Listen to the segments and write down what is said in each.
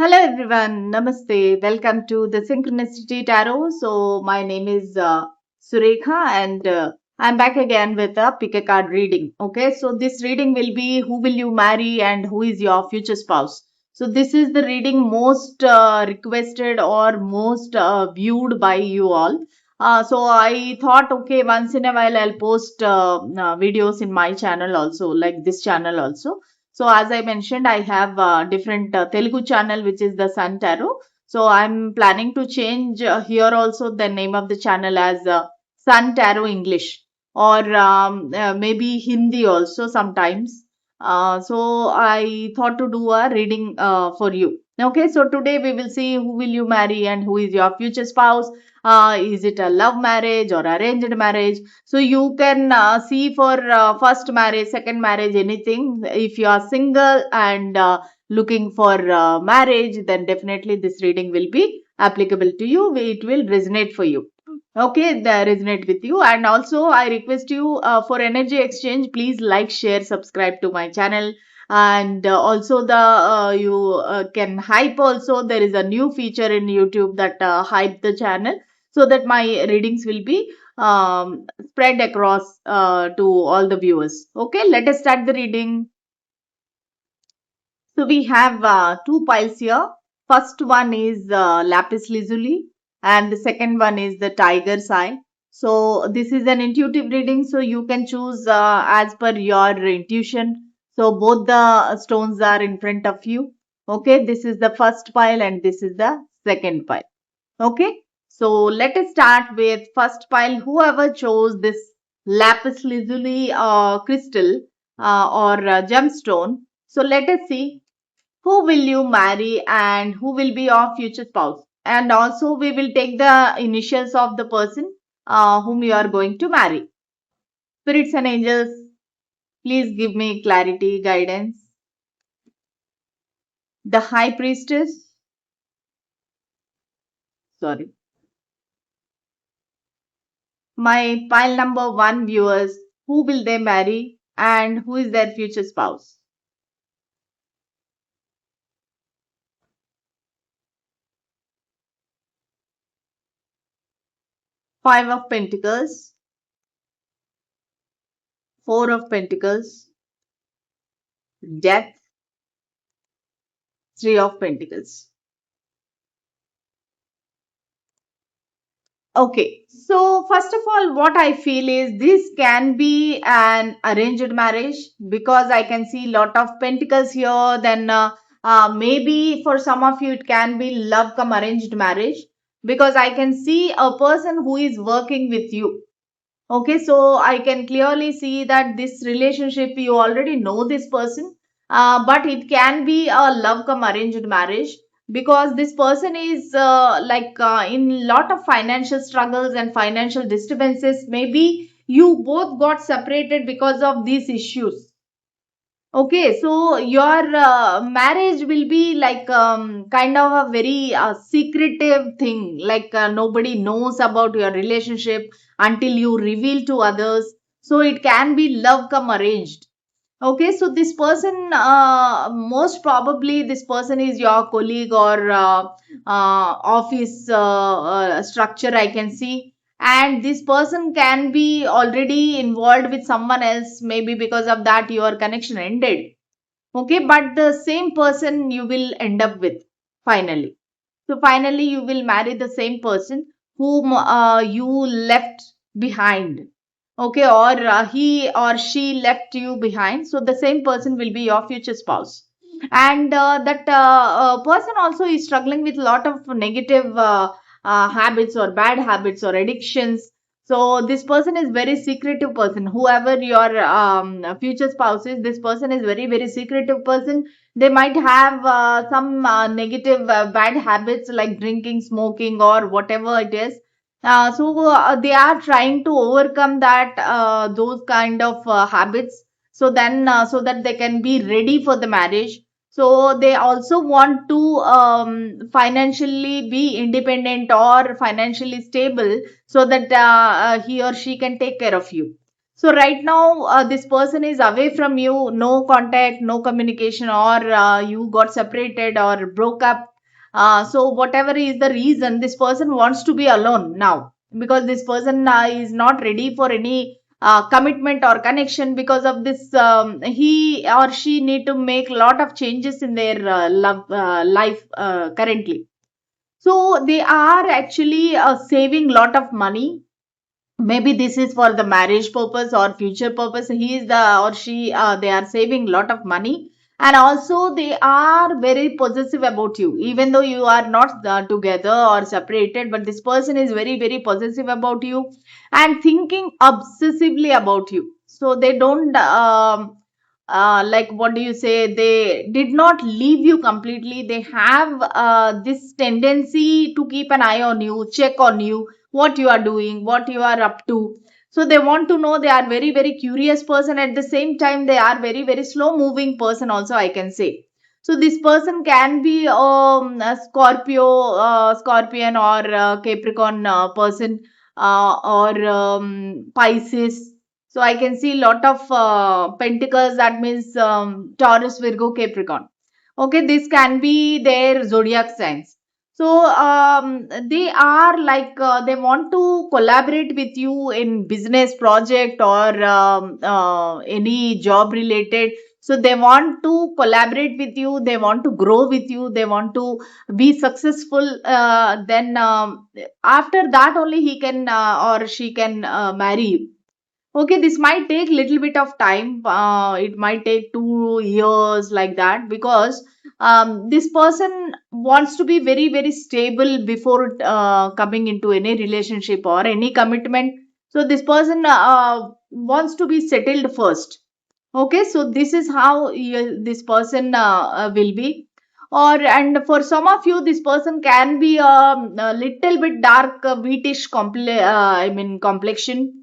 Hello everyone, Namaste. Welcome to the Synchronicity Tarot. So my name is Surekha and I'm back again with a pick a card reading. Okay, so this reading will be who will you marry and who is your future spouse. So this is the reading most requested or most viewed by you all. So I thought, okay, once in a while I'll post videos in my channel also, like this channel also. So as I mentioned, I have a different Telugu channel, which is the Sun Tarot. So I'm planning to change here also the name of the channel as Sun Tarot English or maybe Hindi also sometimes. So I thought to do a reading for you. Okay, so today we will see who will you marry and who is your future spouse. Is it a love marriage or arranged marriage? So you can see for first marriage, second marriage, anything. If you are single and looking for marriage, then definitely this reading will be applicable to you. It will resonate for you. Okay, they resonate with you. And also, I request you for energy exchange, please like, share, subscribe to my channel. And also, the you can hype also. There is a new feature in YouTube that hype the channel so that my readings will be spread across to all the viewers. Okay, let us start the reading. So we have two piles here. First one is lapis lazuli, and the second one is the tiger's eye. So this is an intuitive reading, so you can choose as per your intuition. So both the stones are in front of you. Okay, this is the first pile and this is the second pile. Okay, so let us start with first pile. Whoever chose this lapis lazuli crystal or gemstone. So let us see who will you marry and who will be your future spouse. And also we will take the initials of the person whom you are going to marry. Spirits and angels, please give me clarity, guidance. The high priestess, sorry. My pile number one viewers, who will they marry and who is their future spouse? Five of Pentacles, Four of Pentacles, Death, Three of Pentacles. Okay, so first of all, what I feel is this can be an arranged marriage because I can see lot of pentacles here. Then maybe for some of you it can be love come arranged marriage because I can see a person who is working with you. Okay, so I can clearly see that this relationship you already know this person, but it can be a love come arranged marriage because this person is in lot of financial struggles and financial disturbances. Maybe you both got separated because of these issues. Okay, so your marriage will be like kind of a very secretive thing. Like nobody knows about your relationship until you reveal to others. So it can be love come arranged. Okay, so this person, most probably, this person is your colleague or office structure, I can see. And this person can be already involved with someone else, maybe because of that your connection ended. Okay, but the same person you will end up with finally. So finally, you will marry the same person whom you left behind. Okay, or he or she left you behind. So the same person will be your future spouse. And that person also is struggling with a lot of negative habits or bad habits or addictions. So this person is very secretive person. Whoever your future spouse is, this person is very secretive person. They might have some negative bad habits like drinking, smoking, or whatever it is. So they are trying to overcome that those kind of habits. So then, so that they can be ready for the marriage. So they also want to financially be independent or financially stable so that he or she can take care of you. So right now, this person is away from you, no contact, no communication, or you got separated or broke up. So whatever is the reason, this person wants to be alone now, because this person is not ready for any commitment or connection. Because of this, he or she need to make a lot of changes in their life currently. So they are actually saving lot of money. Maybe this is for the marriage purpose or future purpose. He is the or she they are saving lot of money. And also they are very possessive about you, even though you are not together or separated, but this person is very very possessive about you and thinking obsessively about you. So they don't like, what do you say, they did not leave you completely. They have this tendency to keep an eye on you, check on you, what you are doing, what you are up to. So they want to know. They are very very curious person. At the same time, they are very very slow moving person also, I can say. So this person can be a scorpion, or Capricorn person, or Pisces. So I can see lot of pentacles, that means Taurus, Virgo, Capricorn. Okay, this can be their zodiac signs. So they are like, they want to collaborate with you in business project or any job related. So they want to collaborate with you. They want to grow with you. They want to be successful. Then after that only he can or she can marry you. Okay, this might take little bit of time. It might take 2 years like that, because this person wants to be very, very stable before coming into any relationship or any commitment. So this person wants to be settled first. Okay, so this is how this person will be. Or and for some of you, this person can be a little bit dark, wheatish I mean complexion.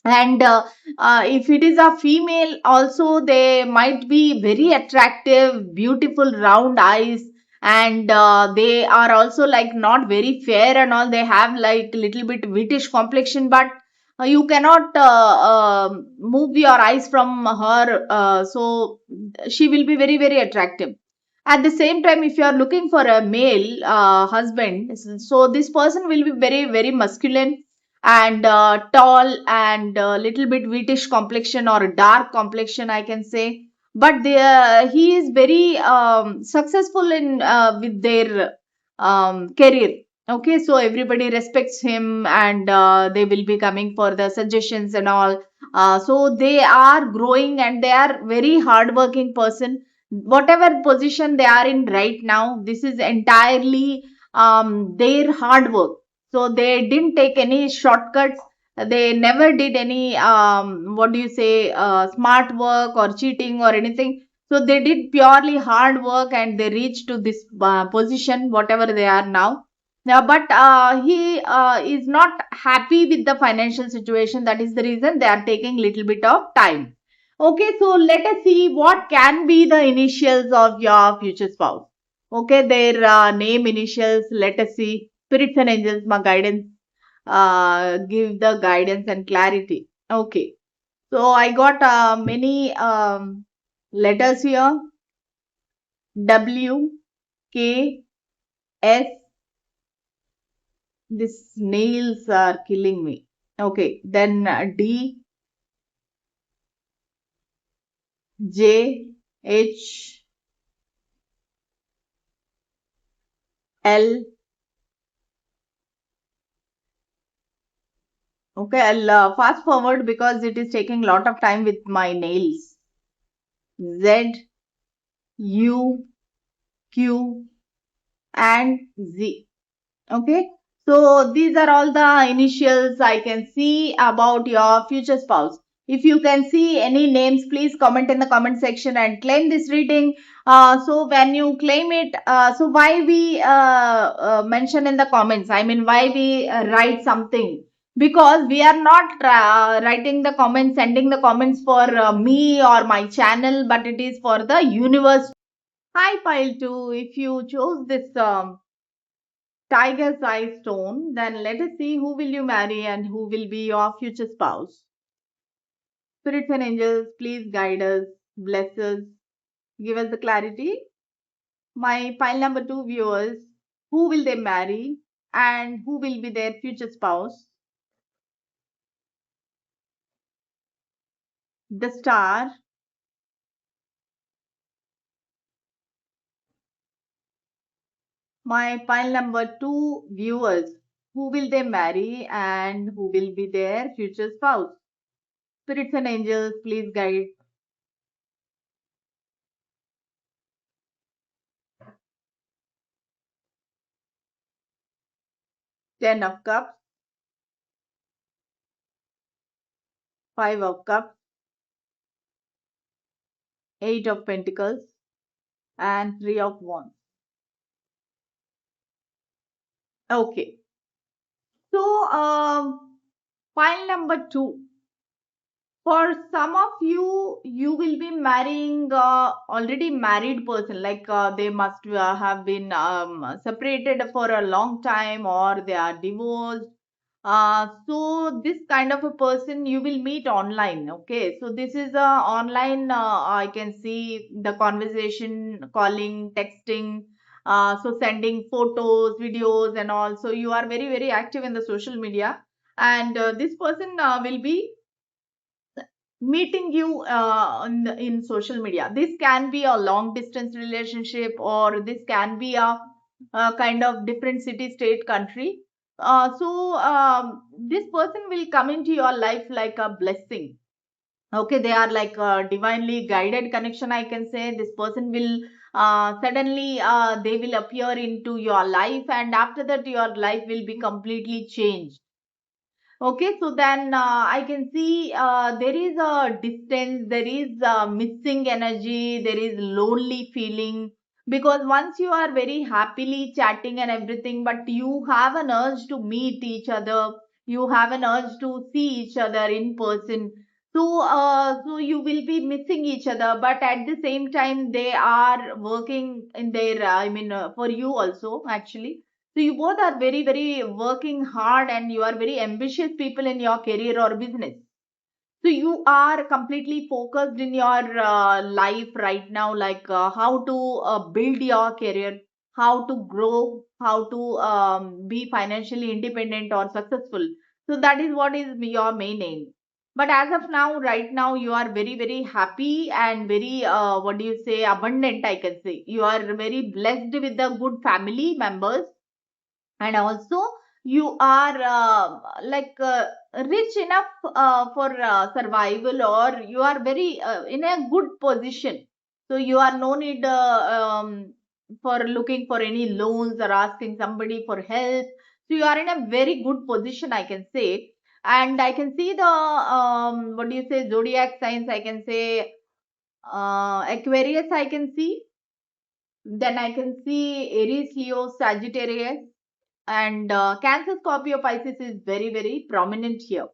And if it is a female also, they might be very attractive, beautiful round eyes. And they are also like not very fair and all. They have like little bit wheatish complexion, but you cannot move your eyes from her. So she will be very very attractive. At the same time, if you are looking for a male husband, so this person will be very very masculine and tall and little bit wheatish complexion or dark complexion, I can say. But he is very successful in with their career. Okay, so everybody respects him, and they will be coming for the suggestions and all. So they are growing and they are very hardworking person. Whatever position they are in right now, this is entirely their hard work. So they didn't take any shortcuts. They never did any what do you say, smart work or cheating or anything. So they did purely hard work and they reached to this position, whatever they are now. Now, but he is not happy with the financial situation. That is the reason they are taking little bit of time. Okay, so let us see what can be the initials of your future spouse. Okay, their name initials. Let us see. Spirits and angels, my guidance. Give the guidance and clarity. Okay, so I got many letters here. W, K, S. These nails are killing me. Okay, then D, J, H, L. Okay, I'll fast forward because it is taking a lot of time with my nails. Z, U, Q, and Z. Okay, so these are all the initials I can see about your future spouse. If you can see any names, please comment in the comment section and claim this reading. So when you claim it, so why we mention in the comments, I mean why we write something, because we are not writing the comments, sending the comments for me or my channel, but it is for the universe. Hi pile 2, if you chose this tiger's eye stone, then let us see who will you marry and who will be your future spouse. Spirits and angels, please guide us, bless us, give us the clarity. My pile number two viewers, who will they marry and who will be their future spouse? The star. My pile number two viewers, who will they marry and who will be their future spouse? Spirits and angels, please guide. Ten of cups, five of cups, eight of pentacles, and three of wands. Okay. So, pile number two. For some of you, you will be marrying already married person, like they must have been separated for a long time or they are divorced. So this kind of a person you will meet online. Okay, so this is a online. I can see the conversation, calling, texting. So sending photos, videos, and all. So you are very very active in the social media, and this person will be meeting you in social media. This can be a long distance relationship or this can be a kind of different city, state, country. This person will come into your life like a blessing. Okay, they are like a divinely guided connection, I can say. This person will suddenly they will appear into your life, and after that your life will be completely changed. Okay, so then I can see there is a distance, there is missing energy, there is lonely feeling, because once you are very happily chatting and everything, but you have an urge to meet each other, you have an urge to see each other in person. So you will be missing each other, but at the same time, they are working in their, for you also, actually. So you both are very, very working hard and you are very ambitious people in your career or business. So you are completely focused in your life right now, like how to build your career, how to grow, how to be financially independent or successful. So that is what is your main aim. But as of now, right now, you are very, very happy and very, what do you say, abundant, I can say. You are very blessed with the good family members, and also you are rich enough for survival, or you are very in a good position. So you are no need for looking for any loans or asking somebody for help. So you are in a very good position, I can say. And I can see the what do you say, zodiac signs, I can say. Aquarius I can see, then I can see Aries, Leo, Sagittarius, and Cancer, Scorpio, Pisces is very very prominent here.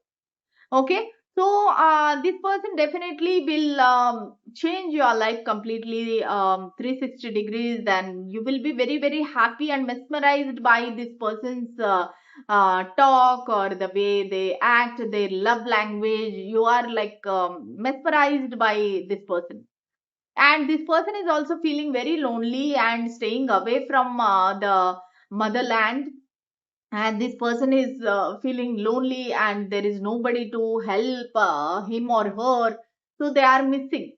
Okay, so this person definitely will change your life completely, 360 degrees, and you will be very very happy and mesmerized by this person's talk or the way they act, their love language. You are like mesmerized by this person, and this person is also feeling very lonely and staying away from the motherland, and this person is feeling lonely and there is nobody to help him or her, so they are missing.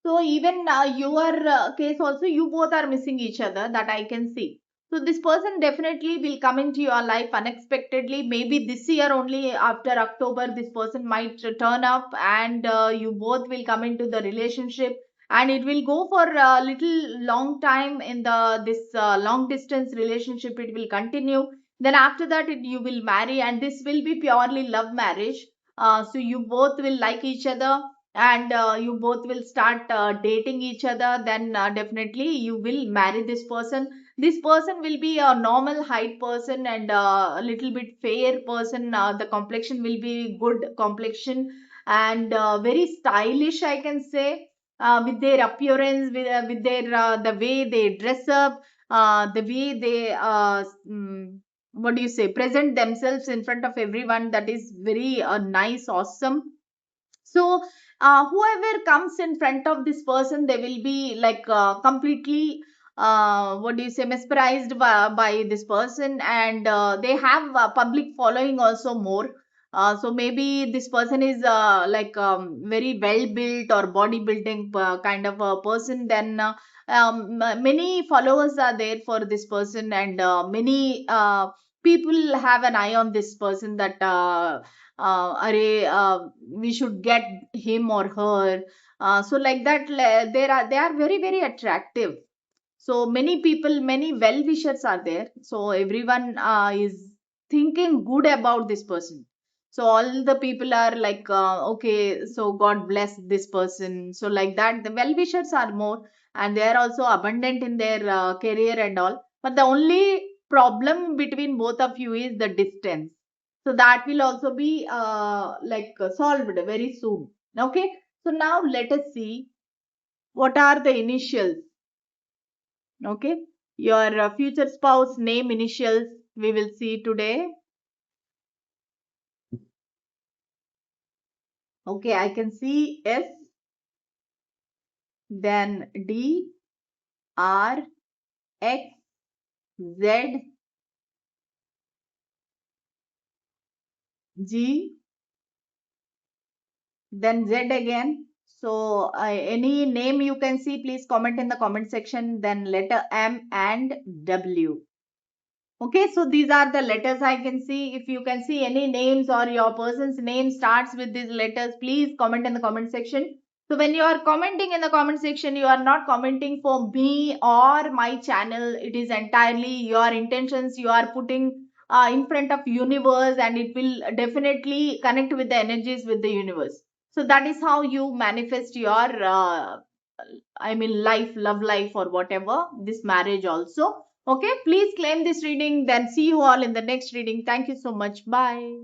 So even your case also, you both are missing each other, that I can see. So this person definitely will come into your life unexpectedly, maybe this year only. After October this person might turn up, and you both will come into the relationship, and it will go for a little long time in the this long distance relationship. It will continue, then after that you will marry, and this will be purely love marriage. So you both will like each other, and you both will start dating each other. Then definitely you will marry this person. This person will be a normal height person and a little bit fair person. The complexion will be good complexion, and very stylish, I can say, with their appearance, with their the way they dress up, the way they what do you say, present themselves in front of everyone. That is very nice, awesome. So whoever comes in front of this person, they will be like completely what do you say, mesmerized by this person, and they have a public following also more. So maybe this person is like very well built or bodybuilding kind of a person, then many followers are there for this person, and many people have an eye on this person, that we should get him or her. So like that, they are very very attractive. So many people, many well wishers are there, so everyone is thinking good about this person. So all the people are like okay, so god bless this person. So like that, the well wishers are more, and they are also abundant in their career and all. But the only problem between both of you is the distance. So that will also be solved very soon. Okay, so now let us see what are the initials. Okay, your future spouse name initials we will see today. Okay, I can see S, then D, R, X, Z, G, then Z again. So any name you can see, please comment in the comment section. Then letter M and W. Okay, so these are the letters I can see. If you can see any names or your person's name starts with these letters, please comment in the comment section. So when you are commenting in the comment section, you are not commenting for me or my channel. It is entirely your intentions you are putting in front of universe, and it will definitely connect with the energies with the universe. So that is how you manifest your life, love life, or whatever, this marriage also. Okay, please claim this reading. Then see you all in the next reading. Thank you so much. Bye.